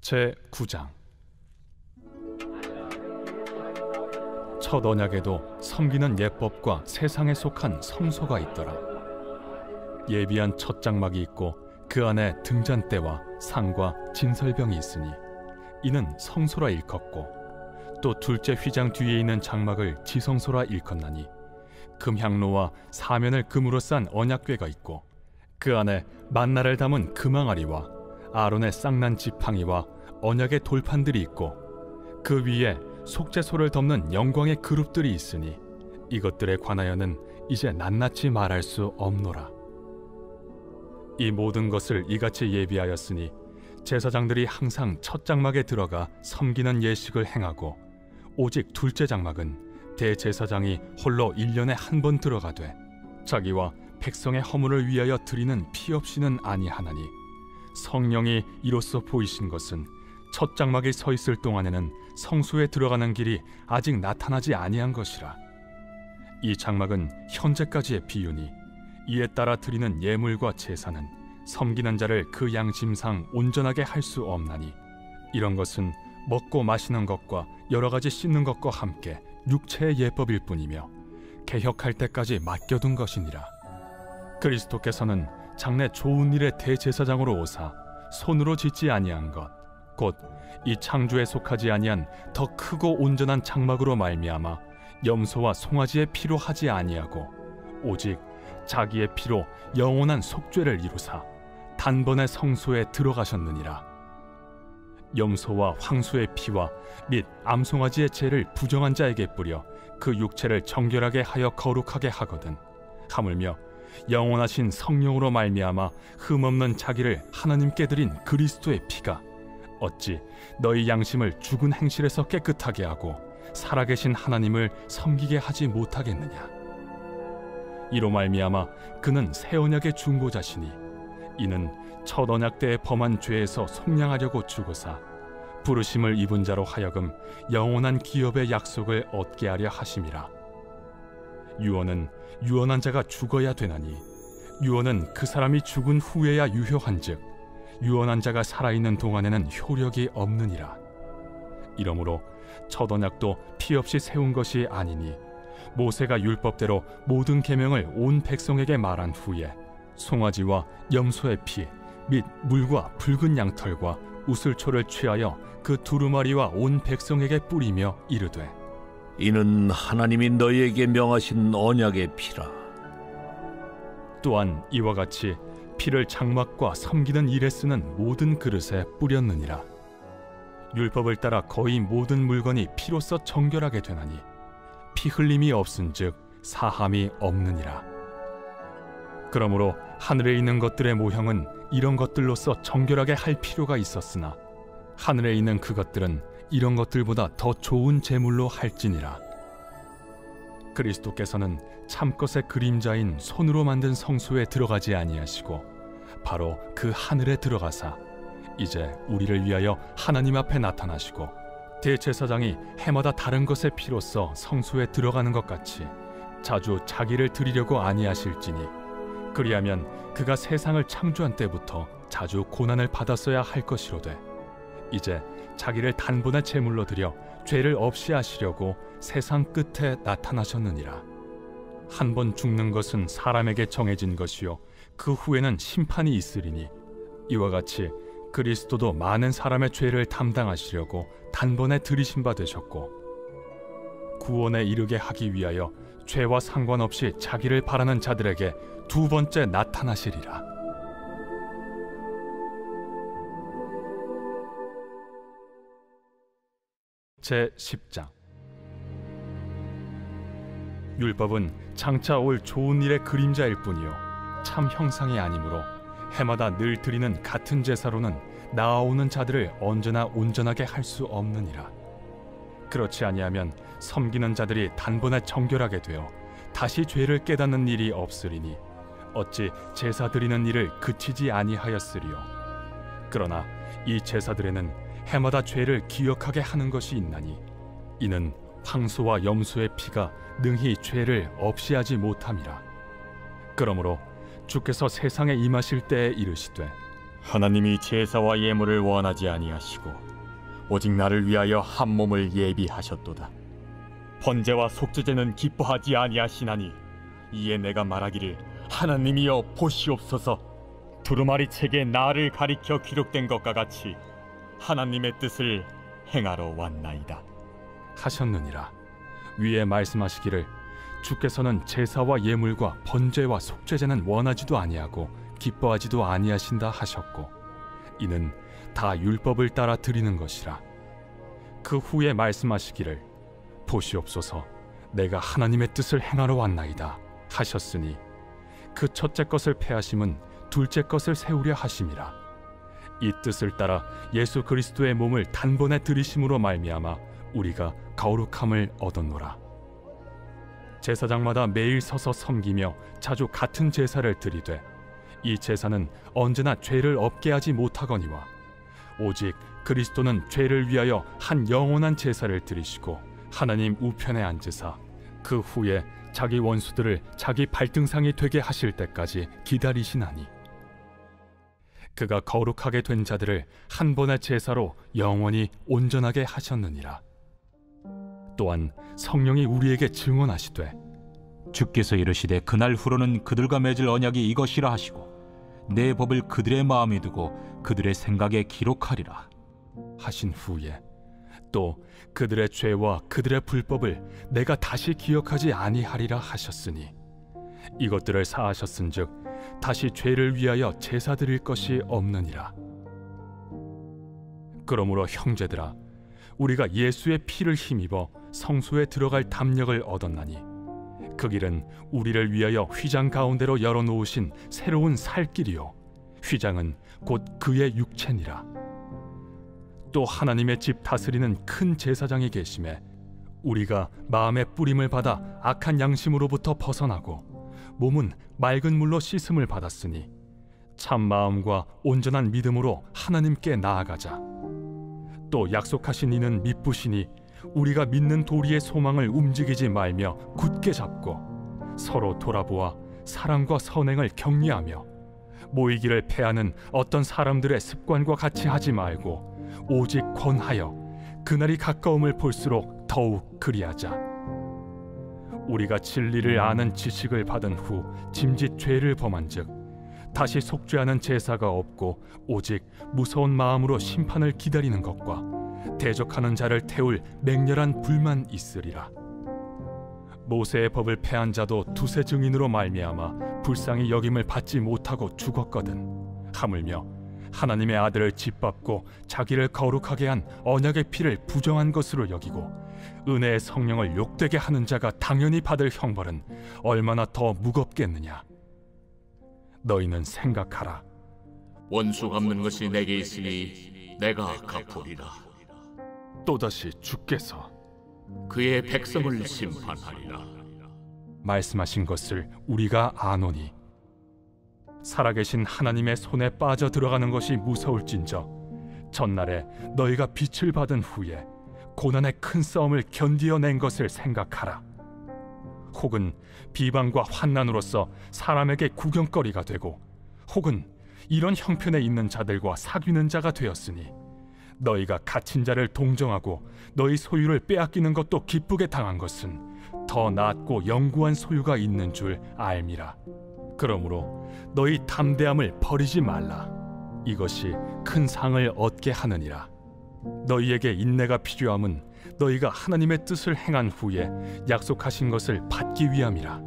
제9장. 첫 언약에도 섬기는 예법과 세상에 속한 성소가 있더라. 예비한 첫 장막이 있고 그 안에 등잔대와 상과 진설병이 있으니 이는 성소라 일컫고, 또 둘째 휘장 뒤에 있는 장막을 지성소라 일컫나니 금향로와 사면을 금으로 싼 언약궤가 있고 그 안에 만나를 담은 금항아리와 아론의 쌍난 지팡이와 언약의 돌판들이 있고 그 위에 속죄소를 덮는 영광의 그룹들이 있으니 이것들에 관하여는 이제 낱낱이 말할 수 없노라. 이 모든 것을 이같이 예비하였으니 제사장들이 항상 첫 장막에 들어가 섬기는 예식을 행하고, 오직 둘째 장막은 대제사장이 홀로 1년에 한 번 들어가되 자기와 백성의 허물을 위하여 드리는 피 없이는 아니하나니, 성령이 이로써 보이신 것은 첫 장막이 서 있을 동안에는 성소에 들어가는 길이 아직 나타나지 아니한 것이라. 이 장막은 현재까지의 비유니 이에 따라 드리는 예물과 제사는 섬기는 자를 그 양심상 온전하게 할 수 없나니, 이런 것은 먹고 마시는 것과 여러 가지 씻는 것과 함께 육체의 예법일 뿐이며 개혁할 때까지 맡겨둔 것이니라. 그리스도께서는 장래 좋은 일의 대제사장으로 오사 손으로 짓지 아니한 것, 곧 이 창조에 속하지 아니한 더 크고 온전한 장막으로 말미암아 염소와 송아지의 피로 하지 아니하고 오직 자기의 피로 영원한 속죄를 이루사 단번에 성소에 들어가셨느니라. 염소와 황소의 피와 및 암송아지의 죄를 부정한 자에게 뿌려 그 육체를 정결하게 하여 거룩하게 하거든, 하물며 영원하신 성령으로 말미암아 흠없는 자기를 하나님께 드린 그리스도의 피가 어찌 너희 양심을 죽은 행실에서 깨끗하게 하고 살아계신 하나님을 섬기게 하지 못하겠느냐. 이로 말미암아 그는 새 언약의 중보자시니, 이는 첫 언약 때에 범한 죄에서 속량하려고 죽으사 부르심을 입은 자로 하여금 영원한 기업의 약속을 얻게 하려 하심이라. 유언은 유언한 자가 죽어야 되나니 유언은 그 사람이 죽은 후에야 유효한즉 유언한 자가 살아있는 동안에는 효력이 없느니라. 이러므로 첫 언약도 피 없이 세운 것이 아니니 모세가 율법대로 모든 계명을 온 백성에게 말한 후에 송아지와 염소의 피 및 물과 붉은 양털과 우슬초를 취하여 그 두루마리와 온 백성에게 뿌리며 이르되, 이는 하나님이 너희에게 명하신 언약의 피라. 또한 이와 같이 피를 장막과 섬기는 일에 쓰는 모든 그릇에 뿌렸느니라. 율법을 따라 거의 모든 물건이 피로써 정결하게 되나니 피 흘림이 없은즉 사함이 없느니라. 그러므로 하늘에 있는 것들의 모형은 이런 것들로서 정결하게 할 필요가 있었으나 하늘에 있는 그것들은 이런 것들보다 더 좋은 제물로 할지니라. 그리스도께서는 참것의 그림자인 손으로 만든 성소에 들어가지 아니하시고 바로 그 하늘에 들어가사 이제 우리를 위하여 하나님 앞에 나타나시고 대제사장이 해마다 다른 것의 피로써 성소에 들어가는 것 같이 자주 자기를 드리려고 아니하실지니, 그리하면 그가 세상을 창조한 때부터 자주 고난을 받았어야 할 것이로되 이제 자기를 단번에 제물로 드려 죄를 없이 하시려고 세상 끝에 나타나셨느니라. 한 번 죽는 것은 사람에게 정해진 것이요 그 후에는 심판이 있으리니, 이와 같이 그리스도도 많은 사람의 죄를 담당하시려고 단번에 들이신 바 되셨고 구원에 이르게 하기 위하여 죄와 상관없이 자기를 바라는 자들에게 두 번째 나타나시리라. 제10장. 율법은 장차 올 좋은 일의 그림자일 뿐이요 참 형상이 아니므로 해마다 늘 드리는 같은 제사로는 나아오는 자들을 언제나 온전하게 할 수 없느니라. 그렇지 아니하면 섬기는 자들이 단번에 정결하게 되어 다시 죄를 깨닫는 일이 없으리니 어찌 제사 드리는 일을 그치지 아니하였으리요. 그러나 이 제사들에는 해마다 죄를 기억하게 하는 것이 있나니 이는 황소와 염소의 피가 능히 죄를 없이 하지 못함이라. 그러므로 주께서 세상에 임하실 때에 이르시되 하나님이 제사와 예물을 원하지 아니하시고 오직 나를 위하여 한 몸을 예비하셨도다. 번제와 속죄제는 기뻐하지 아니하시나니 이에 내가 말하기를 하나님이여 보시옵소서. 두루마리 책에 나를 가리켜 기록된 것과 같이 하나님의 뜻을 행하러 왔나이다 하셨느니라. 위에 말씀하시기를 주께서는 제사와 예물과 번제와 속죄제는 원하지도 아니하고 기뻐하지도 아니하신다 하셨고, 이는 다 율법을 따라 드리는 것이라. 그 후에 말씀하시기를 보시옵소서, 내가 하나님의 뜻을 행하러 왔나이다 하셨으니, 그 첫째 것을 폐하심은 둘째 것을 세우려 하심이라. 이 뜻을 따라 예수 그리스도의 몸을 단번에 들이심으로 말미암아 우리가 거룩함을 얻었노라. 제사장마다 매일 서서 섬기며 자주 같은 제사를 드리되, 이 제사는 언제나 죄를 없게 하지 못하거니와 오직 그리스도는 죄를 위하여 한 영원한 제사를 드리시고 하나님 우편에 앉으사 그 후에 자기 원수들을 자기 발등상이 되게 하실 때까지 기다리시나니, 그가 거룩하게 된 자들을 한 번의 제사로 영원히 온전하게 하셨느니라. 또한 성령이 우리에게 증언하시되 주께서 이르시되 그날 후로는 그들과 맺을 언약이 이것이라 하시고 내 법을 그들의 마음에 두고 그들의 생각에 기록하리라 하신 후에 또 그들의 죄와 그들의 불법을 내가 다시 기억하지 아니하리라 하셨으니, 이것들을 사하셨은즉 다시 죄를 위하여 제사 드릴 것이 없느니라. 그러므로 형제들아, 우리가 예수의 피를 힘입어 성소에 들어갈 담력을 얻었나니 그 길은 우리를 위하여 휘장 가운데로 열어놓으신 새로운 살길이요 휘장은 곧 그의 육체니라. 또 하나님의 집 다스리는 큰 제사장이 계심에 우리가 마음의 뿌림을 받아 악한 양심으로부터 벗어나고 몸은 맑은 물로 씻음을 받았으니 참 마음과 온전한 믿음으로 하나님께 나아가자. 또 약속하신 이는 미쁘시니 우리가 믿는 도리의 소망을 움직이지 말며 굳게 잡고 서로 돌아보아 사랑과 선행을 격려하며 모이기를 패하는 어떤 사람들의 습관과 같이 하지 말고 오직 권하여 그날이 가까움을 볼수록 더욱 그리하자. 우리가 진리를 아는 지식을 받은 후 짐짓 죄를 범한즉 다시 속죄하는 제사가 없고 오직 무서운 마음으로 심판을 기다리는 것과 대적하는 자를 태울 맹렬한 불만 있으리라. 모세의 법을 폐한 자도 두세 증인으로 말미암아 불쌍히 여김을 받지 못하고 죽었거든. 하물며 하나님의 아들을 짓밟고 자기를 거룩하게 한 언약의 피를 부정한 것으로 여기고 은혜의 성령을 욕되게 하는 자가 당연히 받을 형벌은 얼마나 더 무겁겠느냐. 너희는 생각하라. 원수 갚는 것이 내게 있으니 내가 갚으리라. 또다시 주께서 그의 백성을 심판하리라. 말씀하신 것을 우리가 아노니, 살아계신 하나님의 손에 빠져 들어가는 것이 무서울진저 전날에 너희가 빛을 받은 후에 고난의 큰 싸움을 견디어낸 것을 생각하라. 혹은 비방과 환난으로서 사람에게 구경거리가 되고 혹은 이런 형편에 있는 자들과 사귀는 자가 되었으니 너희가 갇힌 자를 동정하고 너희 소유를 빼앗기는 것도 기쁘게 당한 것은 더 낫고 영구한 소유가 있는 줄 알미라. 그러므로 너희 담대함을 버리지 말라. 이것이 큰 상을 얻게 하느니라. 너희에게 인내가 필요함은 너희가 하나님의 뜻을 행한 후에 약속하신 것을 받기 위함이라.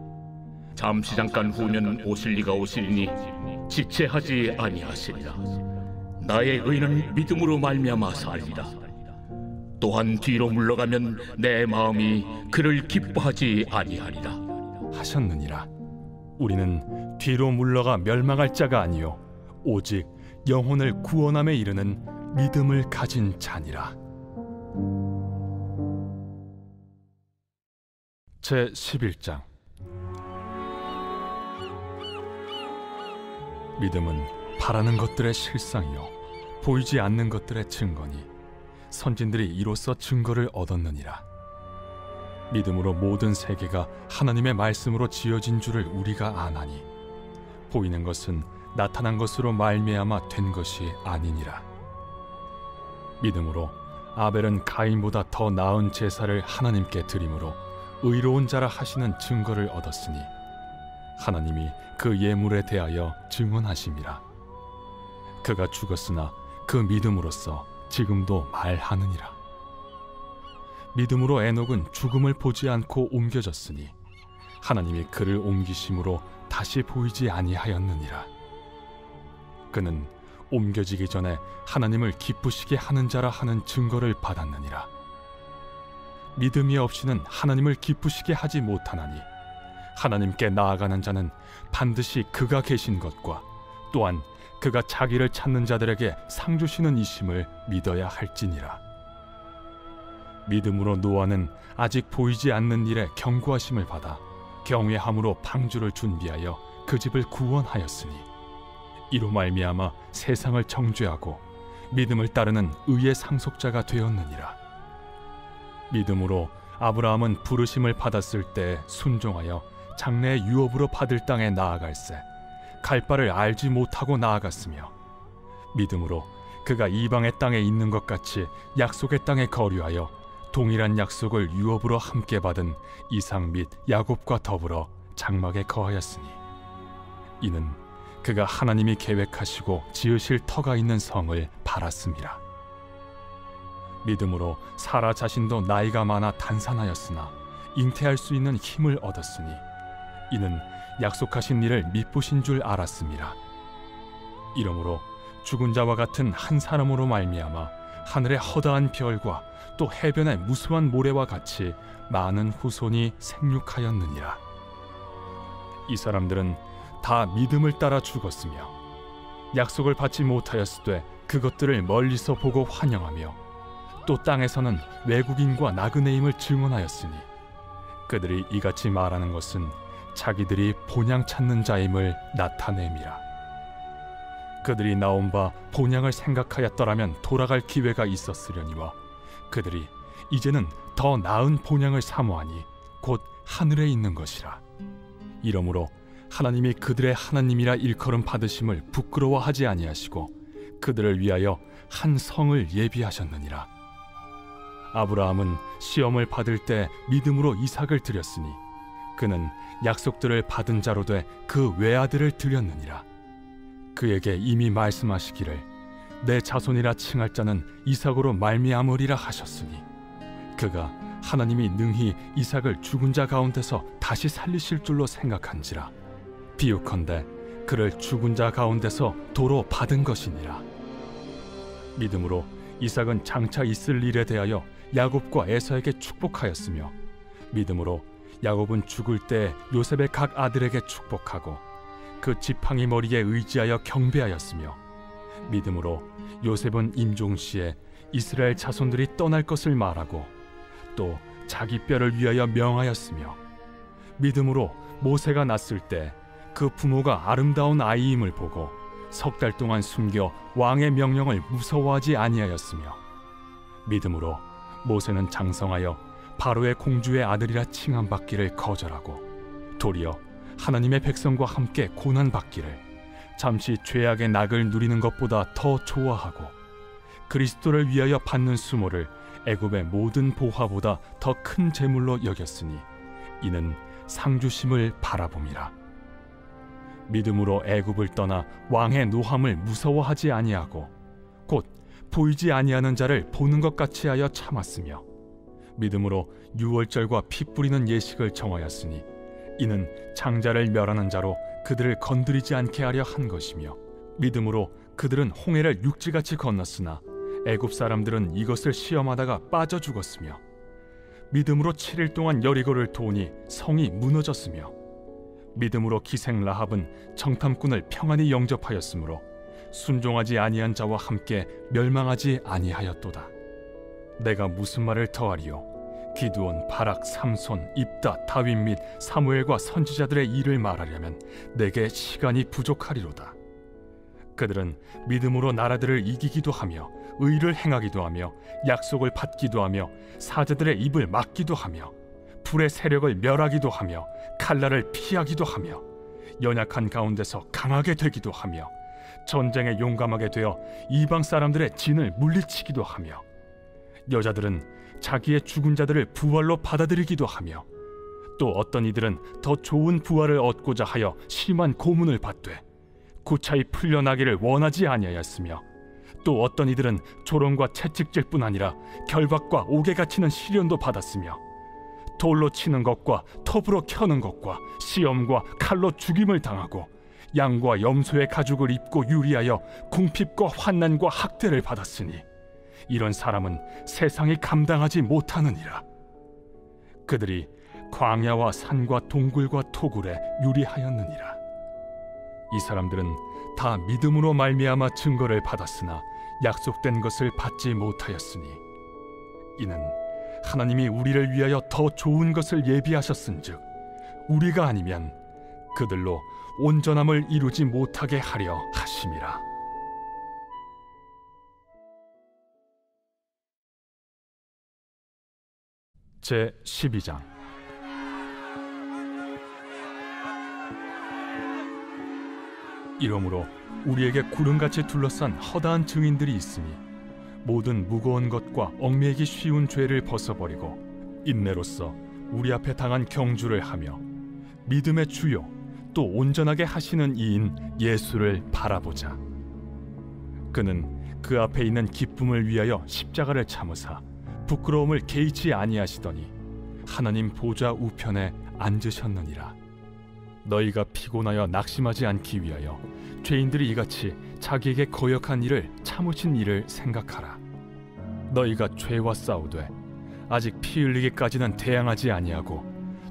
잠시 잠깐 후면 오실 이가 오시리니 지체하지 아니하시리라. 나의 의는 믿음으로 말미암아 살리라. 또한 뒤로 물러가면 내 마음이 그를 기뻐하지 아니하리라 하셨느니라. 우리는 뒤로 물러가 멸망할 자가 아니요 오직 영혼을 구원함에 이르는 믿음을 가진 자니라. 제 11장. 믿음은 바라는 것들의 실상이요 보이지 않는 것들의 증거니 선진들이 이로써 증거를 얻었느니라. 믿음으로 모든 세계가 하나님의 말씀으로 지어진 줄을 우리가 아나니 보이는 것은 나타난 것으로 말미암아 된 것이 아니니라. 믿음으로 아벨은 가인보다 더 나은 제사를 하나님께 드림으로 의로운 자라 하시는 증거를 얻었으니 하나님이 그 예물에 대하여 증언하심이라. 그가 죽었으나 그 믿음으로써 지금도 말하느니라. 믿음으로 에녹은 죽음을 보지 않고 옮겨졌으니 하나님이 그를 옮기심으로 다시 보이지 아니하였느니라. 그는 옮겨지기 전에 하나님을 기쁘시게 하는 자라 하는 증거를 받았느니라. 믿음이 없이는 하나님을 기쁘시게 하지 못하나니 하나님께 나아가는 자는 반드시 그가 계신 것과 또한 그가 자기를 찾는 자들에게 상 주시는 이심을 믿어야 할지니라. 믿음으로 노아는 아직 보이지 않는 일에 경고하심을 받아 경외함으로 방주를 준비하여 그 집을 구원하였으니 이로 말미암아 세상을 정죄하고 믿음을 따르는 의의 상속자가 되었느니라. 믿음으로 아브라함은 부르심을 받았을 때 순종하여 장래의 유업으로 받을 땅에 나아갈새 갈 바를 알지 못하고 나아갔으며 믿음으로 그가 이방의 땅에 있는 것 같이 약속의 땅에 거류하여 동일한 약속을 유업으로 함께 받은 이삭 및 야곱과 더불어 장막에 거하였으니 이는 그가 하나님이 계획하시고 지으실 터가 있는 성을 바랐음이라. 믿음으로 사라 자신도 나이가 많아 단산하였으나 잉태할 수 있는 힘을 얻었으니 이는 약속하신 일을 미쁘신 줄 알았음이라. 이러므로 죽은 자와 같은 한 사람으로 말미암아 하늘의 허다한 별과 또 해변의 무수한 모래와 같이 많은 후손이 생육하였느니라. 이 사람들은 다 믿음을 따라 죽었으며 약속을 받지 못하였으되 그것들을 멀리서 보고 환영하며 또 땅에서는 외국인과 나그네임을 증언하였으니 그들이 이같이 말하는 것은 자기들이 본향 찾는 자임을 나타냄이라. 그들이 나온 바 본향을 생각하였더라면 돌아갈 기회가 있었으려니와 그들이 이제는 더 나은 본향을 사모하니 곧 하늘에 있는 것이라. 이러므로 하나님이 그들의 하나님이라 일컬음 받으심을 부끄러워하지 아니하시고 그들을 위하여 한 성을 예비하셨느니라. 아브라함은 시험을 받을 때 믿음으로 이삭을 드렸으니 그는 약속들을 받은 자로 돼 그 외아들을 드렸느니라. 그에게 이미 말씀하시기를 내 자손이라 칭할 자는 이삭으로 말미암으리라 하셨으니 그가 하나님이 능히 이삭을 죽은 자 가운데서 다시 살리실 줄로 생각한지라. 비유컨대 그를 죽은 자 가운데서 도로 받은 것이니라. 믿음으로 이삭은 장차 있을 일에 대하여 야곱과 에서에게 축복하였으며 믿음으로 야곱은 죽을 때 요셉의 각 아들에게 축복하고 그 지팡이 머리에 의지하여 경배하였으며 믿음으로 요셉은 임종시에 이스라엘 자손들이 떠날 것을 말하고 또 자기 뼈를 위하여 명하였으며 믿음으로 모세가 낳았을 때 그 부모가 아름다운 아이임을 보고 석 달 동안 숨겨 왕의 명령을 무서워하지 아니하였으며 믿음으로 모세는 장성하여 바로의 공주의 아들이라 칭함받기를 거절하고 도리어 하나님의 백성과 함께 고난받기를 잠시 죄악의 낙을 누리는 것보다 더 좋아하고 그리스도를 위하여 받는 수모를 애굽의 모든 보화보다 더 큰 재물로 여겼으니 이는 상주심을 바라봄이라. 믿음으로 애굽을 떠나 왕의 노함을 무서워하지 아니하고 곧 보이지 아니하는 자를 보는 것 같이 하여 참았으며 믿음으로 유월절과 피 뿌리는 예식을 정하였으니 이는 장자를 멸하는 자로 그들을 건드리지 않게 하려 한 것이며 믿음으로 그들은 홍해를 육지같이 건넜으나 애굽 사람들은 이것을 시험하다가 빠져 죽었으며 믿음으로 7일 동안 여리고를 도우니 성이 무너졌으며 믿음으로 기생 라합은 정탐꾼을 평안히 영접하였으므로 순종하지 아니한 자와 함께 멸망하지 아니하였도다. 내가 무슨 말을 더하리요? 기드온, 바락, 삼손, 입다, 다윗 및 사무엘과 선지자들의 일을 말하려면 내게 시간이 부족하리로다. 그들은 믿음으로 나라들을 이기기도 하며 의를 행하기도 하며 약속을 받기도 하며 사자들의 입을 막기도 하며 불의 세력을 멸하기도 하며 칼날을 피하기도 하며 연약한 가운데서 강하게 되기도 하며 전쟁에 용감하게 되어 이방 사람들의 진을 물리치기도 하며 여자들은 자기의 죽은 자들을 부활로 받아들이기도 하며 또 어떤 이들은 더 좋은 부활을 얻고자 하여 심한 고문을 받되 구차히 풀려나기를 원하지 아니하였으며 또 어떤 이들은 조롱과 채찍질뿐 아니라 결박과 옥에 갇히는 시련도 받았으며 돌로 치는 것과 톱으로 켜는 것과 시험과 칼로 죽임을 당하고 양과 염소의 가죽을 입고 유리하여 궁핍과 환난과 학대를 받았으니 이런 사람은 세상이 감당하지 못하느니라. 그들이 광야와 산과 동굴과 토굴에 유리하였느니라. 이 사람들은 다 믿음으로 말미암아 증거를 받았으나 약속된 것을 받지 못하였으니 이는 하나님이 우리를 위하여 더 좋은 것을 예비하셨은즉 우리가 아니면 그들로 온전함을 이루지 못하게 하려 하심이라. 제 12장. 이러므로 우리에게 구름같이 둘러싼 허다한 증인들이 있으니 모든 무거운 것과 얽매이기 쉬운 죄를 벗어버리고 인내로써 우리 앞에 당한 경주를 하며 믿음의 주요 또 온전하게 하시는 이인 예수를 바라보자. 그는 그 앞에 있는 기쁨을 위하여 십자가를 참으사 부끄러움을 개의치 아니하시더니 하나님 보좌 우편에 앉으셨느니라. 너희가 피곤하여 낙심하지 않기 위하여 죄인들이 이같이 자기에게 거역한 일을 참으신 일을 생각하라. 너희가 죄와 싸우되 아직 피 흘리기까지는 대항하지 아니하고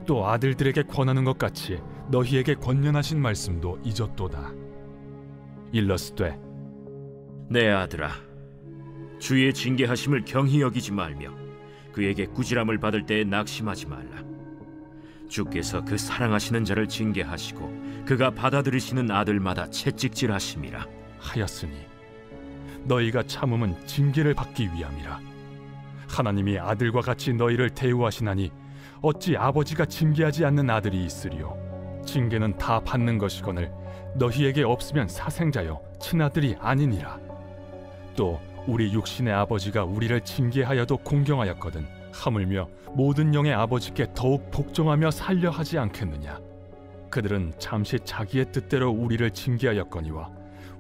또 아들들에게 권하는 것 같이 너희에게 권면하신 말씀도 잊었도다. 일러스되 내 아들아, 주의 징계하심을 경히 여기지 말며 그에게 꾸지람을 받을 때에 낙심하지 말라. 주께서 그 사랑하시는 자를 징계하시고 그가 받아들이시는 아들마다 채찍질하심이라 하였으니 너희가 참음은 징계를 받기 위함이라. 하나님이 아들과 같이 너희를 대우하시나니 어찌 아버지가 징계하지 않는 아들이 있으리요. 징계는 다 받는 것이거늘 너희에게 없으면 사생자여 친아들이 아니니라. 또 우리 육신의 아버지가 우리를 징계하여도 공경하였거든 하물며 모든 영의 아버지께 더욱 복종하며 살려 하지 않겠느냐. 그들은 잠시 자기의 뜻대로 우리를 징계하였거니와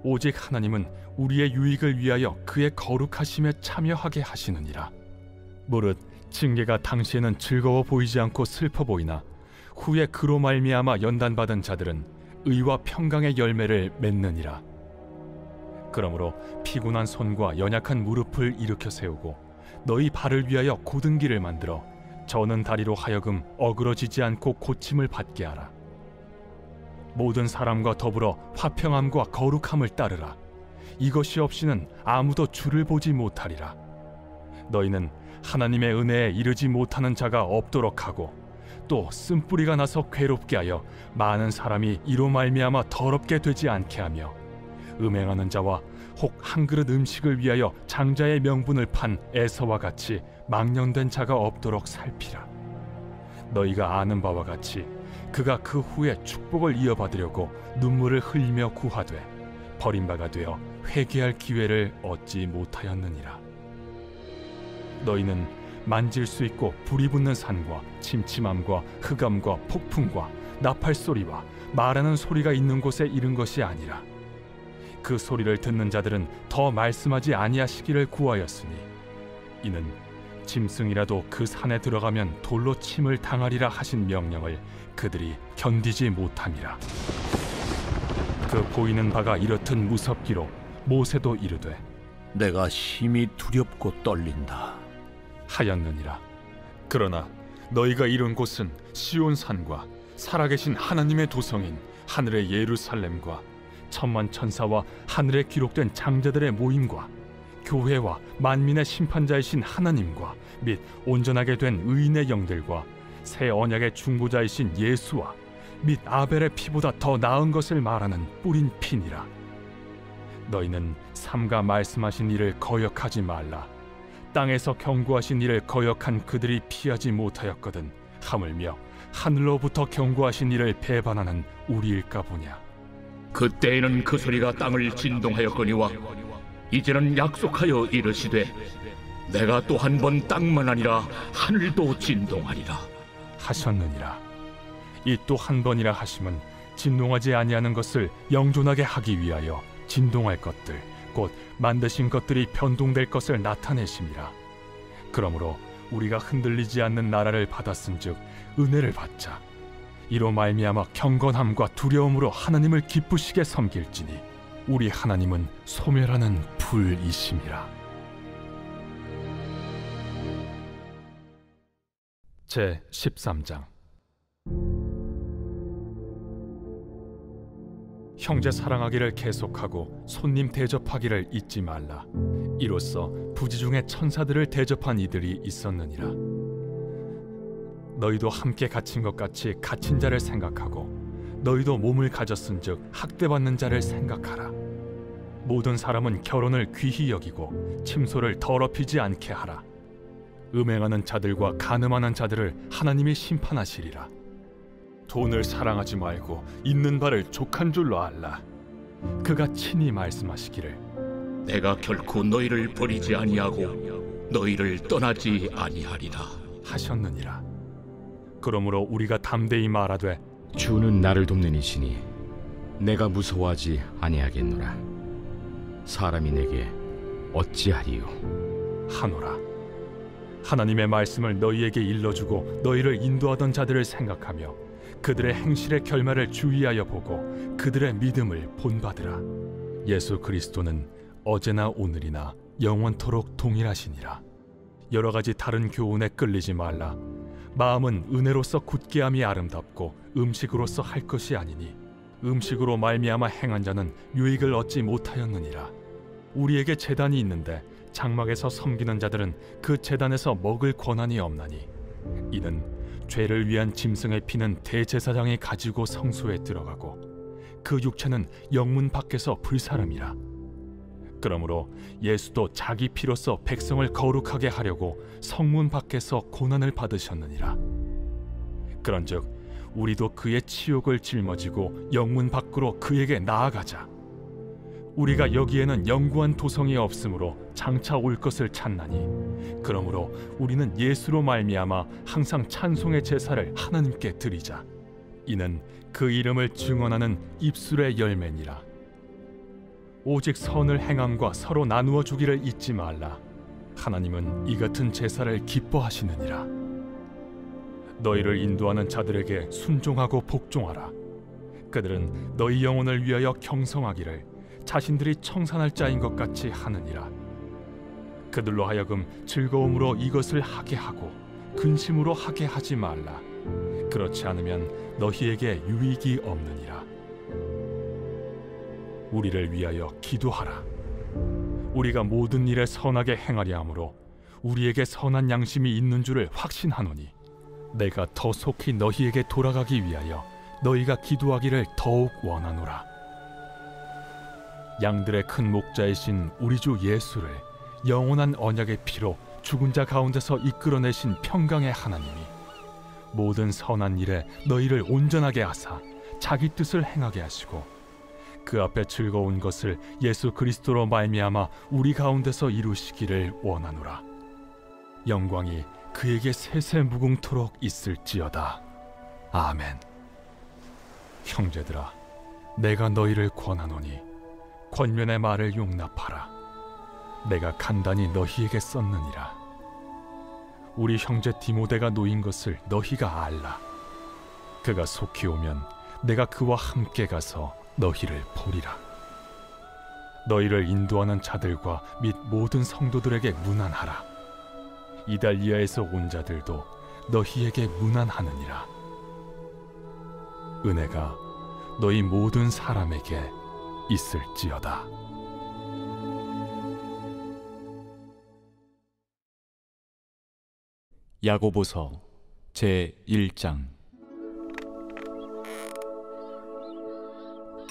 오직 하나님은 우리의 유익을 위하여 그의 거룩하심에 참여하게 하시느니라. 무릇 징계가 당시에는 즐거워 보이지 않고 슬퍼 보이나 후에 그로 말미암아 연단받은 자들은 의와 평강의 열매를 맺느니라. 그러므로 피곤한 손과 연약한 무릎을 일으켜 세우고 너희 발을 위하여 곧은 길을 만들어 저는 다리로 하여금 어그러지지 않고 고침을 받게 하라. 모든 사람과 더불어 화평함과 거룩함을 따르라. 이것이 없이는 아무도 주를 보지 못하리라. 너희는 하나님의 은혜에 이르지 못하는 자가 없도록 하고 또 쓴뿌리가 나서 괴롭게 하여 많은 사람이 이로 말미암아 더럽게 되지 않게 하며 음행하는 자와 혹 한 그릇 음식을 위하여 장자의 명분을 판 에서와 같이 망령된 자가 없도록 살피라. 너희가 아는 바와 같이 그가 그 후에 축복을 이어받으려고 눈물을 흘리며 구하되 버림받아 되어 회개할 기회를 얻지 못하였느니라. 너희는 만질 수 있고 불이 붙는 산과 침침함과 흑암과 폭풍과 나팔 소리와 말하는 소리가 있는 곳에 이른 것이 아니라 그 소리를 듣는 자들은 더 말씀하지 아니하시기를 구하였으니 이는 짐승이라도 그 산에 들어가면 돌로 침을 당하리라 하신 명령을 그들이 견디지 못함이라. 그 보이는 바가 이렇듯 무섭기로 모세도 이르되 내가 심히 두렵고 떨린다 하였느니라. 그러나 너희가 이룬 곳은 시온산과 살아계신 하나님의 도성인 하늘의 예루살렘과 천만 천사와 하늘에 기록된 장자들의 모임과 교회와 만민의 심판자이신 하나님과 및 온전하게 된 의인의 영들과 새 언약의 중보자이신 예수와 및 아벨의 피보다 더 나은 것을 말하는 뿌린 피니라. 너희는 삼가 말씀하신 일을 거역하지 말라. 땅에서 경고하신 일을 거역한 그들이 피하지 못하였거든 하물며 하늘로부터 경고하신 이를 배반하는 우리일까 보냐. 그때에는 그 소리가 땅을 진동하였거니와 이제는 약속하여 이르시되 내가 또 한 번 땅만 아니라 하늘도 진동하리라 하셨느니라. 이 또 한 번이라 하심은 진동하지 아니하는 것을 영존하게 하기 위하여 진동할 것들 곧 만드신 것들이 변동될 것을 나타내심이라. 그러므로 우리가 흔들리지 않는 나라를 받았은즉 은혜를 받자. 이로 말미암아 경건함과 두려움으로 하나님을 기쁘시게 섬길지니 우리 하나님은 소멸하는 불이심이라. 제 13장. 형제 사랑하기를 계속하고 손님 대접하기를 잊지 말라. 이로써 부지 중에 천사들을 대접한 이들이 있었느니라. 너희도 함께 갇힌 것 같이 갇힌 자를 생각하고 너희도 몸을 가졌은즉 학대받는 자를 생각하라. 모든 사람은 결혼을 귀히 여기고 침소를 더럽히지 않게 하라. 음행하는 자들과 간음하는 자들을 하나님이 심판하시리라. 돈을 사랑하지 말고 있는 바를 족한 줄로 알라. 그가 친히 말씀하시기를 내가 결코 너희를 버리지 아니하고 너희를 떠나지 아니하리라 하셨느니라. 그러므로 우리가 담대히 말하되 주는 나를 돕는 이시니 내가 무서워하지 아니하겠노라. 사람이 내게 어찌하리요 하노라. 하나님의 말씀을 너희에게 일러주고 너희를 인도하던 자들을 생각하며 그들의 행실의 결말을 주의하여 보고 그들의 믿음을 본받으라. 예수 그리스도는 어제나 오늘이나 영원토록 동일하시니라. 여러 가지 다른 교훈에 끌리지 말라. 마음은 은혜로서 굳게함이 아름답고 음식으로서 할 것이 아니니 음식으로 말미암아 행한 자는 유익을 얻지 못하였느니라. 우리에게 제단이 있는데 장막에서 섬기는 자들은 그 제단에서 먹을 권한이 없나니 이는 죄를 위한 짐승의 피는 대제사장이 가지고 성소에 들어가고 그 육체는 영문 밖에서 불사름이라. 그러므로 예수도 자기 피로써 백성을 거룩하게 하려고 성문 밖에서 고난을 받으셨느니라. 그런즉 우리도 그의 치욕을 짊어지고 영문 밖으로 그에게 나아가자. 우리가 여기에는 영구한 도성이 없으므로 장차 올 것을 찾나니 그러므로 우리는 예수로 말미암아 항상 찬송의 제사를 하나님께 드리자. 이는 그 이름을 증언하는 입술의 열매니라. 오직 선을 행함과 서로 나누어 주기를 잊지 말라. 하나님은 이 같은 제사를 기뻐하시느니라. 너희를 인도하는 자들에게 순종하고 복종하라. 그들은 너희 영혼을 위하여 경성하기를 자신들이 청산할 자인 것 같이 하느니라. 그들로 하여금 즐거움으로 이것을 하게 하고 근심으로 하게 하지 말라. 그렇지 않으면 너희에게 유익이 없느니라. 우리를 위하여 기도하라. 우리가 모든 일에 선하게 행하려 함으로 우리에게 선한 양심이 있는 줄을 확신하노니 내가 더 속히 너희에게 돌아가기 위하여 너희가 기도하기를 더욱 원하노라. 양들의 큰 목자이신 우리 주 예수를 영원한 언약의 피로 죽은 자 가운데서 이끌어내신 평강의 하나님이 모든 선한 일에 너희를 온전하게 하사 자기 뜻을 행하게 하시고 그 앞에 즐거운 것을 예수 그리스도로 말미암아 우리 가운데서 이루시기를 원하노라. 영광이 그에게 세세 무궁토록 있을지어다. 아멘. 형제들아, 내가 너희를 권하노니 권면의 말을 용납하라. 내가 간단히 너희에게 썼느니라. 우리 형제 디모데가 놓인 것을 너희가 알라. 그가 속히 오면 내가 그와 함께 가서 너희를 보리라. 너희를 인도하는 자들과 및 모든 성도들에게 문안하라. 이달리아에서 온 자들도 너희에게 문안하느니라. 은혜가 너희 모든 사람에게 있을지어다. 야고보서 제 1장.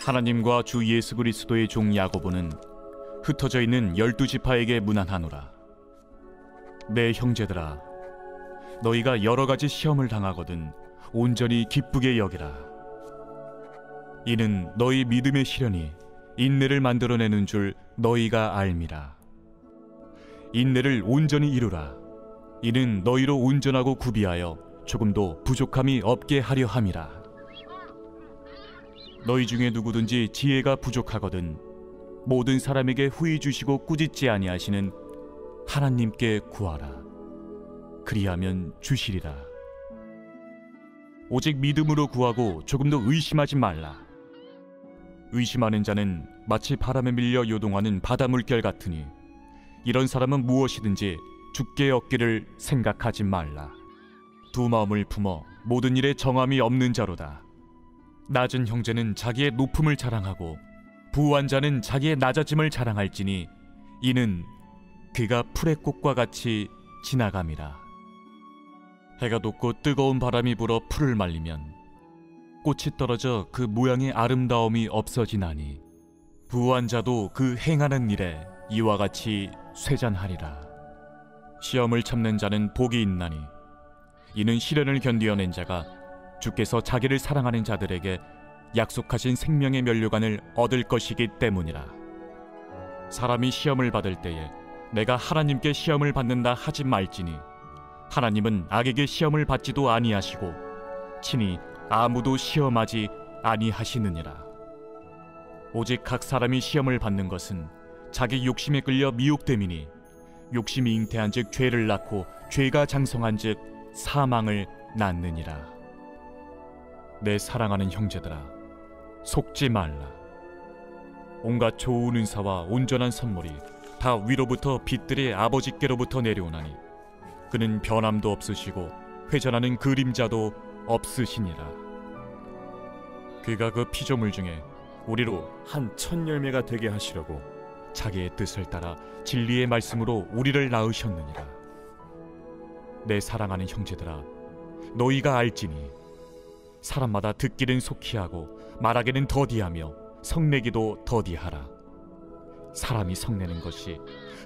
하나님과 주 예수 그리스도의 종 야고보는 흩어져 있는 12지파에게 문안하노라. 내 형제들아, 너희가 여러 가지 시험을 당하거든 온전히 기쁘게 여기라. 이는 너희 믿음의 시련이 인내를 만들어내는 줄 너희가 알미라. 인내를 온전히 이루라. 이는 너희로 온전하고 구비하여 조금도 부족함이 없게 하려 함이라. 너희 중에 누구든지 지혜가 부족하거든 모든 사람에게 후히 주시고 꾸짖지 아니하시는 하나님께 구하라. 그리하면 주시리라. 오직 믿음으로 구하고 조금도 의심하지 말라. 의심하는 자는 마치 바람에 밀려 요동하는 바다 물결 같으니 이런 사람은 무엇이든지 주께 얻기를 생각하지 말라. 두 마음을 품어 모든 일에 정함이 없는 자로다. 낮은 형제는 자기의 높음을 자랑하고 부한 자는 자기의 낮아짐을 자랑할지니 이는 그가 풀의 꽃과 같이 지나감이라. 해가 돋고 뜨거운 바람이 불어 풀을 말리면 꽃이 떨어져 그 모양의 아름다움이 없어지나니 부한 자도 그 행하는 일에 이와 같이 쇠잔하리라. 시험을 참는 자는 복이 있나니 이는 시련을 견디어낸 자가 주께서 자기를 사랑하는 자들에게 약속하신 생명의 면류관을 얻을 것이기 때문이라. 사람이 시험을 받을 때에 내가 하나님께 시험을 받는다 하지 말지니 하나님은 악에게 시험을 받지도 아니하시고 친히 아무도 시험하지 아니하시느니라. 오직 각 사람이 시험을 받는 것은 자기 욕심에 끌려 미혹됨이니 욕심이 잉태한즉 죄를 낳고 죄가 장성한즉 사망을 낳느니라. 내 사랑하는 형제들아, 속지 말라. 온갖 좋은 은사와 온전한 선물이 다 위로부터 빛들의 아버지께로부터 내려오나니 그는 변함도 없으시고 회전하는 그림자도 없으시니라. 그가 그 피조물 중에 우리로 한 첫 열매가 되게 하시려고 자기의 뜻을 따라 진리의 말씀으로 우리를 낳으셨느니라. 내 사랑하는 형제들아, 너희가 알지니 사람마다 듣기는 속히 하고 말하기는 더디하며 성내기도 더디하라. 사람이 성내는 것이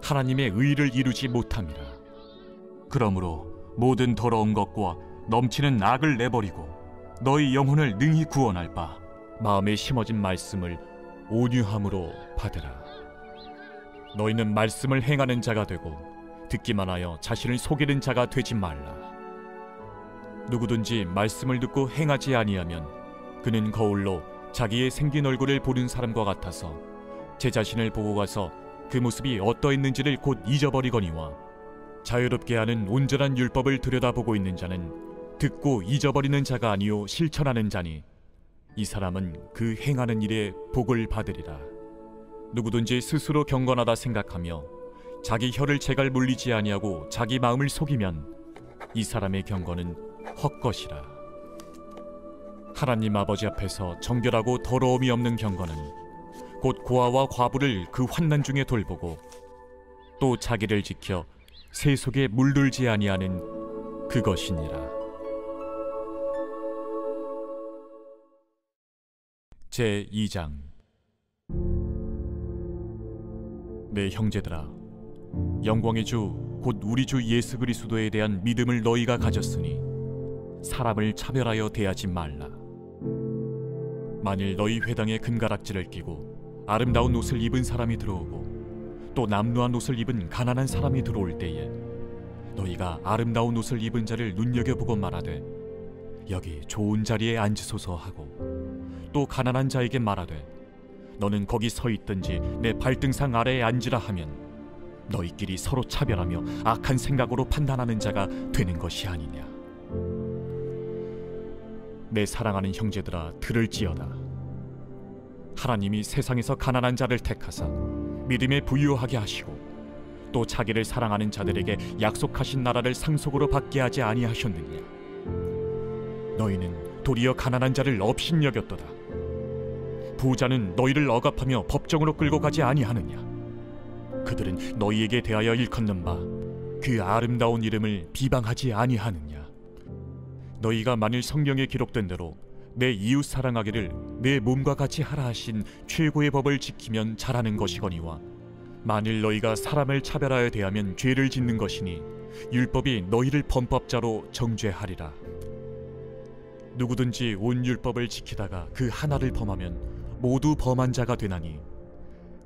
하나님의 의를 이루지 못함이라. 그러므로 모든 더러운 것과 넘치는 악을 내버리고 너희 영혼을 능히 구원할 바 마음에 심어진 말씀을 온유함으로 받으라. 너희는 말씀을 행하는 자가 되고 듣기만 하여 자신을 속이는 자가 되지 말라. 누구든지 말씀을 듣고 행하지 아니하면 그는 거울로 자기의 생긴 얼굴을 보는 사람과 같아서 제 자신을 보고 가서 그 모습이 어떠했는지를 곧 잊어버리거니와 자유롭게 하는 온전한 율법을 들여다보고 있는 자는 듣고 잊어버리는 자가 아니요 실천하는 자니 이 사람은 그 행하는 일에 복을 받으리라. 누구든지 스스로 경건하다 생각하며 자기 혀를 제갈 물리지 아니하고 자기 마음을 속이면 이 사람의 경건은 헛것이라. 하나님 아버지 앞에서 정결하고 더러움이 없는 경건은 곧 고아와 과부를 그 환난 중에 돌보고 또 자기를 지켜 새 속에 물들지 아니하는 그것이니라. 제2장. 내 형제들아, 영광의 주 곧 우리 주 예수 그리스도에 대한 믿음을 너희가 가졌으니 사람을 차별하여 대하지 말라. 만일 너희 회당에 금가락지를 끼고 아름다운 옷을 입은 사람이 들어오고 또 남루한 옷을 입은 가난한 사람이 들어올 때에 너희가 아름다운 옷을 입은 자를 눈여겨보고 말하되 여기 좋은 자리에 앉으소서 하고 또 가난한 자에게 말하되 너는 거기 서 있든지 내 발등상 아래에 앉으라 하면 너희끼리 서로 차별하며 악한 생각으로 판단하는 자가 되는 것이 아니냐. 내 사랑하는 형제들아, 들을지어다. 하나님이 세상에서 가난한 자를 택하사 믿음에 부유하게 하시고 또 자기를 사랑하는 자들에게 약속하신 나라를 상속으로 받게 하지 아니하셨느냐. 너희는 도리어 가난한 자를 업신여겼도다. 부자는 너희를 억압하며 법정으로 끌고 가지 아니하느냐. 그들은 너희에게 대하여 일컫는 바 그 아름다운 이름을 비방하지 아니하느냐. 너희가 만일 성경에 기록된 대로 내 이웃 사랑하기를 내 몸과 같이 하라 하신 최고의 법을 지키면 잘하는 것이거니와 만일 너희가 사람을 차별하여 대하면 죄를 짓는 것이니 율법이 너희를 범법자로 정죄하리라. 누구든지 온 율법을 지키다가 그 하나를 범하면 모두 범한 자가 되나니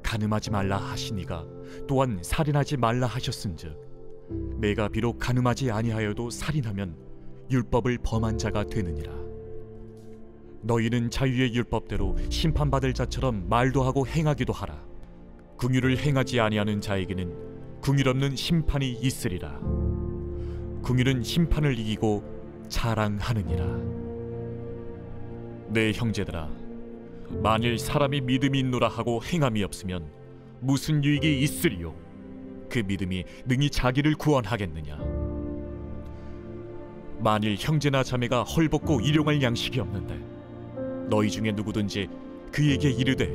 간음하지 말라 하시니가 또한 살인하지 말라 하셨은즉 내가 비록 간음하지 아니하여도 살인하면 율법을 범한 자가 되느니라. 너희는 자유의 율법대로 심판받을 자처럼 말도 하고 행하기도 하라. 긍휼을 행하지 아니하는 자에게는 긍휼 없는 심판이 있으리라. 긍휼은 심판을 이기고 자랑하느니라. 내 형제들아, 만일 사람이 믿음이 있노라 하고 행함이 없으면 무슨 유익이 있으리요? 그 믿음이 능히 자기를 구원하겠느냐? 만일 형제나 자매가 헐벗고 일용할 양식이 없는데 너희 중에 누구든지 그에게 이르되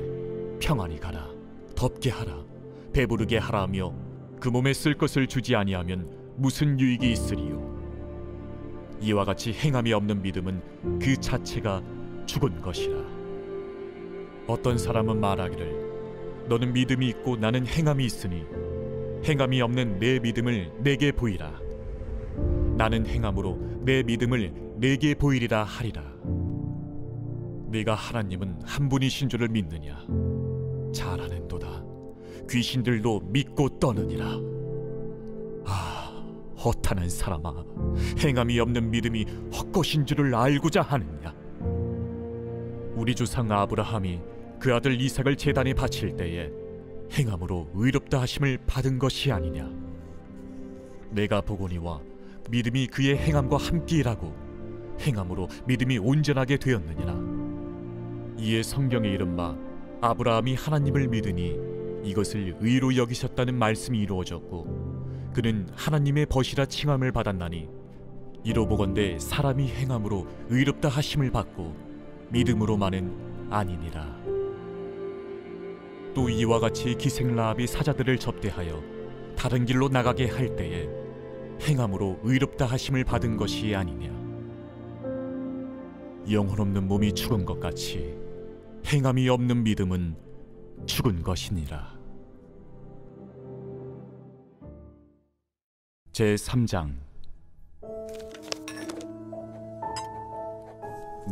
평안히 가라, 덥게 하라, 배부르게 하라 하며 그 몸에 쓸 것을 주지 아니하면 무슨 유익이 있으리요? 이와 같이 행함이 없는 믿음은 그 자체가 죽은 것이라. 어떤 사람은 말하기를 너는 믿음이 있고 나는 행함이 있으니 행함이 없는 내 믿음을 내게 보이라. 나는 행함으로 내 믿음을 내게 보이리라 하리라. 네가 하나님은 한 분이신 줄을 믿느냐? 잘하는도다. 귀신들도 믿고 떠느니라. 아, 허탄한 사람아, 행함이 없는 믿음이 헛것인 줄을 알고자 하느냐? 우리 조상 아브라함이 그 아들 이삭을 제단에 바칠 때에 행함으로 의롭다 하심을 받은 것이 아니냐? 내가 보거니와 믿음이 그의 행함과 함께 일하고 행함으로 믿음이 온전하게 되었느니라. 이에 성경에 이른 바 아브라함이 하나님을 믿으니 이것을 의로 여기셨다는 말씀이 이루어졌고 그는 하나님의 벗이라 칭함을 받았나니 이로 보건대 사람이 행함으로 의롭다 하심을 받고 믿음으로만은 아니니라. 또 이와 같이 기생 라합이 사자들을 접대하여 다른 길로 나가게 할 때에 행함으로 의롭다 하심을 받은 것이 아니냐? 영혼 없는 몸이 죽은 것 같이 행함이 없는 믿음은 죽은 것이니라. 제3장.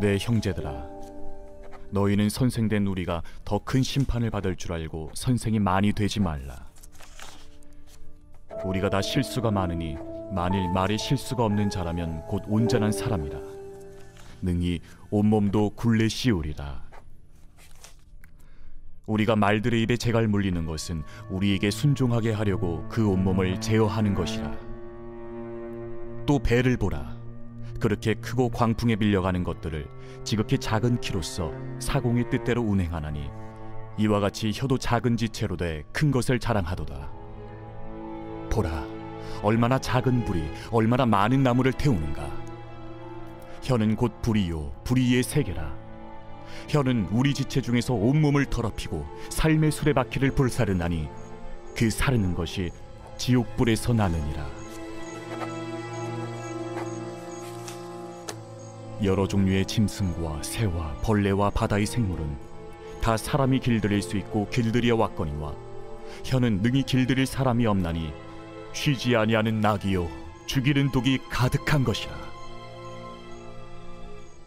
내 형제들아, 너희는 선생된 우리가 더 큰 심판을 받을 줄 알고 선생이 많이 되지 말라. 우리가 다 실수가 많으니 만일 말에 실수가 없는 자라면 곧 온전한 사람이라. 능히 온몸도 굴레 씌우리라. 우리가 말들의 입에 재갈 물리는 것은 우리에게 순종하게 하려고 그 온몸을 제어하는 것이라. 또 배를 보라. 그렇게 크고 광풍에 밀려가는 것들을 지극히 작은 키로서 사공의 뜻대로 운행하나니 이와 같이 혀도 작은 지체로 돼 큰 것을 자랑하도다. 보라, 얼마나 작은 불이 얼마나 많은 나무를 태우는가. 혀는 곧 불이요 불이의 세계라. 혀는 우리 지체 중에서 온몸을 더럽히고 삶의 수레바퀴를 불사르나니 그 사르는 것이 지옥불에서 나느니라. 여러 종류의 짐승과 새와 벌레와 바다의 생물은 다 사람이 길들일 수 있고 길들여 왔거니와 혀는 능히 길들일 사람이 없나니 쉬지 아니하는 낙이요 죽이는 독이 가득한 것이라.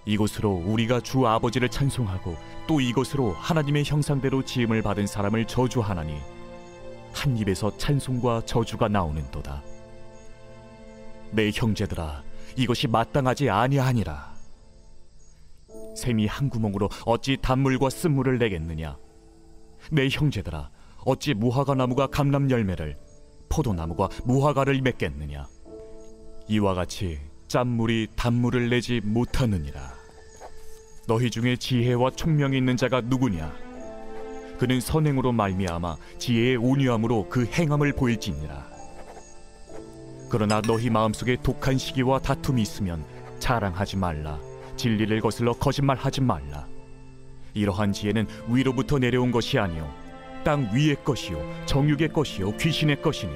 이곳으로 우리가 주 아버지를 찬송하고 또 이곳으로 하나님의 형상대로 지음을 받은 사람을 저주하나니 한 입에서 찬송과 저주가 나오는도다. 내 형제들아, 이것이 마땅하지 아니하니라. 샘이 한 구멍으로 어찌 단물과 쓴물을 내겠느냐? 내 형제들아, 어찌 무화과 나무가 감람 열매를 포도나무가 무화과를 맺겠느냐? 이와 같이 짠물이 단물을 내지 못하느니라. 너희 중에 지혜와 총명이 있는 자가 누구냐? 그는 선행으로 말미암아 지혜의 온유함으로 그 행함을 보일지니라. 그러나 너희 마음속에 독한 시기와 다툼이 있으면 자랑하지 말라. 진리를 거슬러 거짓말하지 말라. 이러한 지혜는 위로부터 내려온 것이 아니요 땅 위의 것이요 정육의 것이요 귀신의 것이니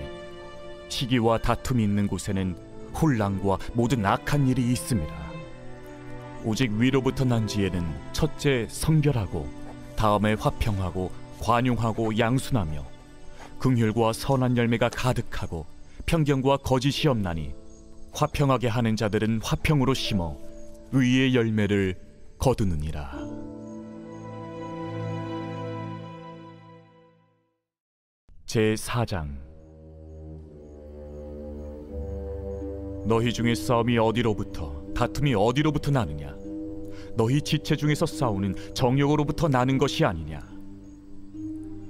시기와 다툼이 있는 곳에는 혼란과 모든 악한 일이 있습니다. 오직 위로부터 난 지혜는 첫째 성결하고 다음에 화평하고 관용하고 양순하며 긍휼과 선한 열매가 가득하고 편견과 거짓이 없나니 화평하게 하는 자들은 화평으로 심어 의의 열매를 거두느니라. 제4장. 너희 중에 싸움이 어디로부터, 다툼이 어디로부터 나느냐? 너희 지체 중에서 싸우는 정욕으로부터 나는 것이 아니냐?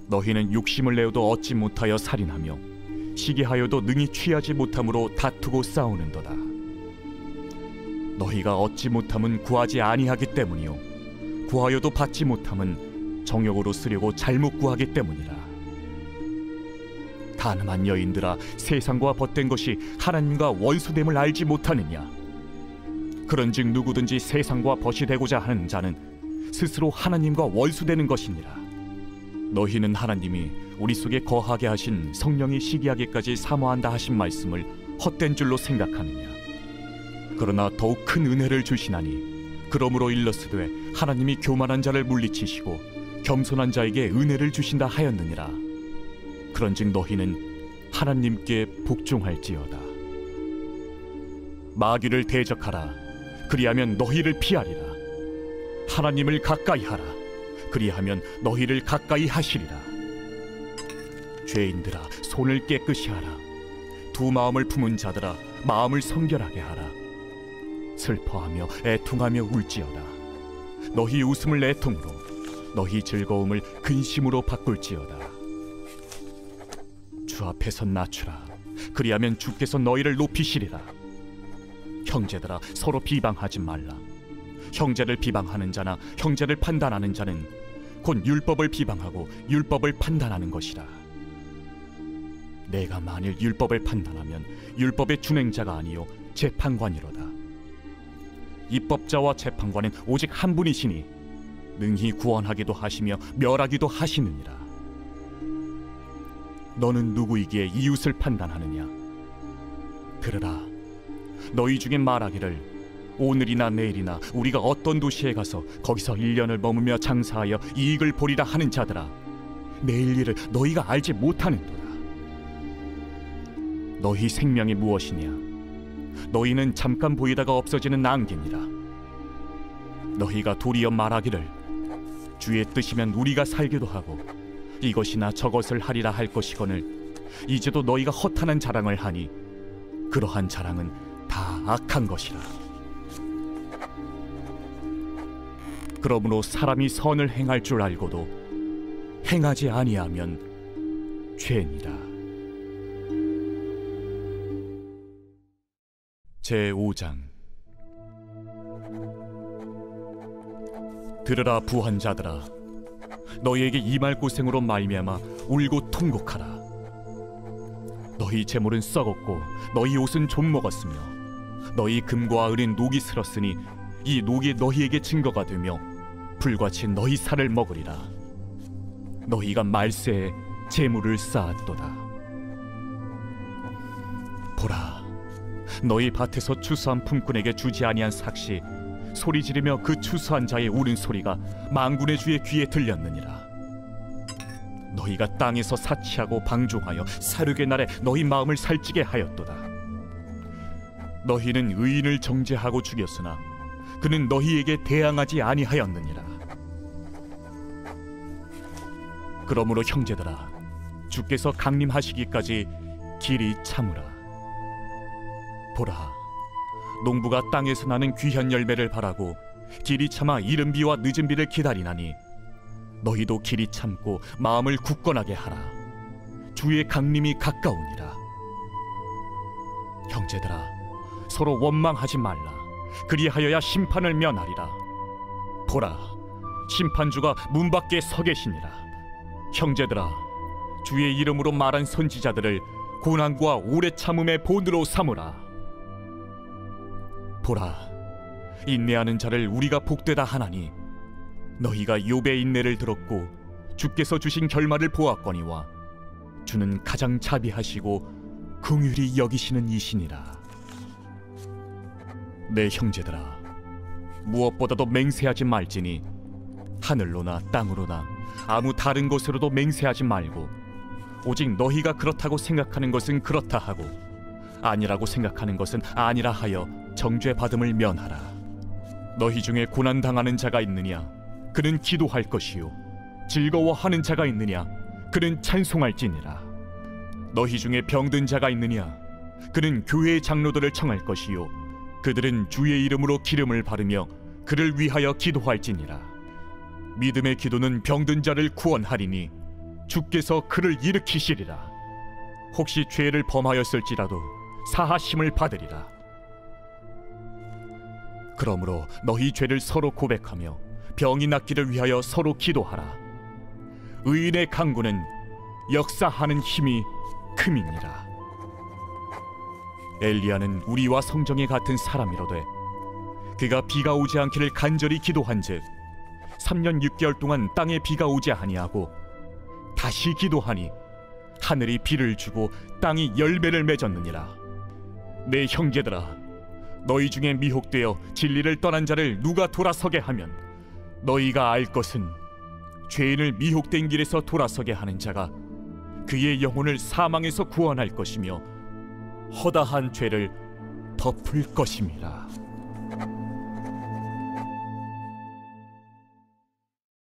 너희는 욕심을 내어도 얻지 못하여 살인하며 시기하여도 능히 취하지 못함으로 다투고 싸우는도다. 너희가 얻지 못함은 구하지 아니하기 때문이요 구하여도 받지 못함은 정욕으로 쓰려고 잘못 구하기 때문이라. 가늠한 여인들아, 세상과 벗된 것이 하나님과 원수됨을 알지 못하느냐? 그런즉 누구든지 세상과 벗이 되고자 하는 자는 스스로 하나님과 원수되는 것이니라. 너희는 하나님이 우리 속에 거하게 하신 성령이 시기하기까지 사모한다 하신 말씀을 헛된 줄로 생각하느냐? 그러나 더욱 큰 은혜를 주시나니 그러므로 일렀으되 하나님이 교만한 자를 물리치시고 겸손한 자에게 은혜를 주신다 하였느니라. 그런즉 너희는 하나님께 복종할지어다. 마귀를 대적하라. 그리하면 너희를 피하리라. 하나님을 가까이 하라. 그리하면 너희를 가까이 하시리라. 죄인들아, 손을 깨끗이 하라. 두 마음을 품은 자들아, 마음을 성결하게 하라. 슬퍼하며 애통하며 울지어다. 너희 웃음을 애통으로, 너희 즐거움을 근심으로 바꿀지어다. 주 앞에서 낮추라. 그리하면 주께서 너희를 높이시리라. 형제들아, 서로 비방하지 말라. 형제를 비방하는 자나 형제를 판단하는 자는 곧 율법을 비방하고 율법을 판단하는 것이라. 내가 만일 율법을 판단하면 율법의 준행자가 아니요 재판관이로다. 입법자와 재판관은 오직 한 분이시니 능히 구원하기도 하시며 멸하기도 하시느니라. 너는 누구이기에 이웃을 판단하느냐? 들으라. 너희 중에 말하기를 오늘이나 내일이나 우리가 어떤 도시에 가서 거기서 1년을 머무며 장사하여 이익을 보리라 하는 자들아, 내일 일을 너희가 알지 못하는도다. 너희 생명이 무엇이냐? 너희는 잠깐 보이다가 없어지는 안개니라. 너희가 도리어 말하기를 주의 뜻이면 우리가 살기도 하고 이것이나 저것을 하리라 할 것이거늘 이제도 너희가 허탄한 자랑을 하니 그러한 자랑은 다 악한 것이라. 그러므로 사람이 선을 행할 줄 알고도 행하지 아니하면 죄니라. 제5장. 들으라 부한 자들아, 너희에게 임할 고생으로 말미암아 울고 통곡하라. 너희 재물은 썩었고 너희 옷은 좀 먹었으며 너희 금과 은은 녹이 슬었으니 이 녹이 너희에게 증거가 되며 불같이 너희 살을 먹으리라. 너희가 말세에 재물을 쌓았도다. 보라, 너희 밭에서 추수한 품꾼에게 주지 아니한 삭시 소리 지르며 그 추수한 자의 우는 소리가 만군의 주의 귀에 들렸느니라. 너희가 땅에서 사치하고 방종하여 사륙의 날에 너희 마음을 살찌게 하였도다. 너희는 의인을 정죄하고 죽였으나 그는 너희에게 대항하지 아니하였느니라. 그러므로 형제들아, 주께서 강림하시기까지 길이 참으라. 보라, 농부가 땅에서 나는 귀한 열매를 바라고 길이 참아 이른 비와 늦은 비를 기다리나니 너희도 길이 참고 마음을 굳건하게 하라. 주의 강림이 가까우니라. 형제들아, 서로 원망하지 말라. 그리하여야 심판을 면하리라. 보라, 심판주가 문 밖에 서 계시니라. 형제들아, 주의 이름으로 말한 선지자들을 고난과 오래 참음의 본으로 삼으라. 보라, 인내하는 자를 우리가 복되다 하나니 너희가 욥의 인내를 들었고 주께서 주신 결말을 보았거니와 주는 가장 자비하시고 긍휼히 여기시는 이시니라. 내 형제들아, 무엇보다도 맹세하지 말지니 하늘로나 땅으로나 아무 다른 곳으로도 맹세하지 말고 오직 너희가 그렇다고 생각하는 것은 그렇다 하고 아니라고 생각하는 것은 아니라 하여 정죄 받음을 면하라. 너희 중에 고난 당하는 자가 있느냐? 그는 기도할 것이요. 즐거워하는 자가 있느냐? 그는 찬송할지니라. 너희 중에 병든 자가 있느냐? 그는 교회의 장로들을 청할 것이요. 그들은 주의 이름으로 기름을 바르며 그를 위하여 기도할지니라. 믿음의 기도는 병든 자를 구원하리니 주께서 그를 일으키시리라. 혹시 죄를 범하였을지라도 사하심을 받으리라. 그러므로 너희 죄를 서로 고백하며 병이 낫기를 위하여 서로 기도하라. 의인의 강구는 역사하는 힘이 큼이니라. 엘리야는 우리와 성정에 같은 사람이로되 그가 비가 오지 않기를 간절히 기도한즉 3년 6개월 동안 땅에 비가 오지 아니하고 다시 기도하니 하늘이 비를 주고 땅이 열매를 맺었느니라. 내 형제들아, 너희 중에 미혹되어 진리를 떠난 자를 누가 돌아서게 하면 너희가 알 것은 죄인을 미혹된 길에서 돌아서게 하는 자가 그의 영혼을 사망에서 구원할 것이며 허다한 죄를 덮을 것임이라.